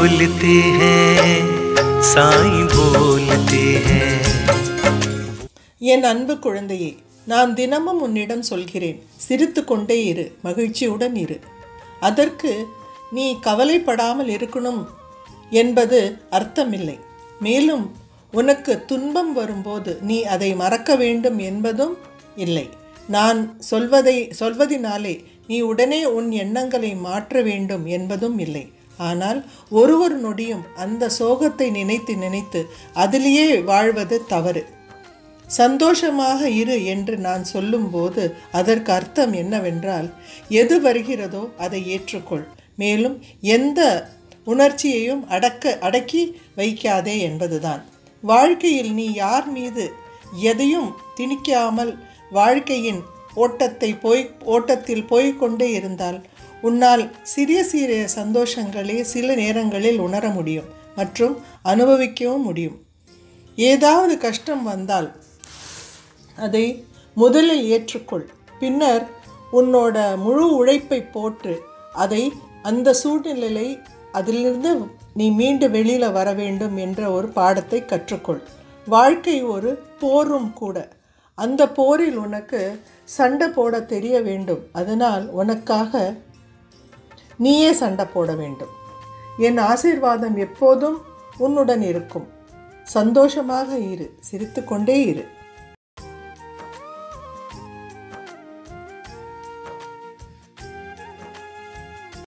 बोलते हैं साईं बोलते हैं। என் அன்பு குழந்தையே, நான் தினமும் உன்னிடம் சொல்கிறேன், சிரித்து கொண்டே இரு, மகிழ்ச்சியுடன் இரு. அதற்கு நீ கவலைப்படாமல் இருக்கணும் என்பது அர்த்தமில்லை. மேலும் உனக்கு துன்பம் வரும்போது நீ அதை மறக்க வேண்டும் என்பதும் இல்லை. நான் சொல்வதினாலே நீ உடனே உன் எண்ணங்களை மாற்ற வேண்டும் என்பதும் இல்லை. ஆனால் ஒரு நொடியும் அந்த சோகத்தை நினைத்து நினைத்து அதிலேயே வாழ்வது தவறு. சந்தோஷமாக இரு என்று நான் சொல்லும்போது அதற்கு அர்த்தம் என்னவென்றால், எது வருகிறதோ அதை ஏற்றுக்கொள். மேலும் எந்த உணர்ச்சியையும் அடக்கி வைக்காதே என்பதுதான். வாழ்க்கையில் நீ யார் மீது எதையும் திணிக்காமல் வாழ்க்கையின் ஓட்டத்தில் போய்கொண்டே இருந்தால் உன்னால் சிறிய சிறிய சந்தோஷங்களே சில நேரங்களில் உணர முடியும் மற்றும் அனுபவிக்கவும் முடியும். ஏதாவது கஷ்டம் வந்தால் அதை முதலில் ஏற்றுக்கொள். பின்னர் உன்னோட முழு உழைப்பை போட்டு அந்த சூழ்நிலை அதிலிருந்து நீ மீண்டு வெளியில் வர வேண்டும் என்ற ஒரு பாடத்தை கற்றுக்கொள். வாழ்க்கை ஒரு போரும் கூட. அந்த போரில் உனக்கு சண்டை போட தெரிய வேண்டும். அதனால் உனக்காக நீயே சண்டை போட வேண்டும். என் ஆசீர்வாதம் எப்போதும் உன்னுடன் இருக்கும். சந்தோஷமாக இரு, சிரித்து கொண்டே இரு.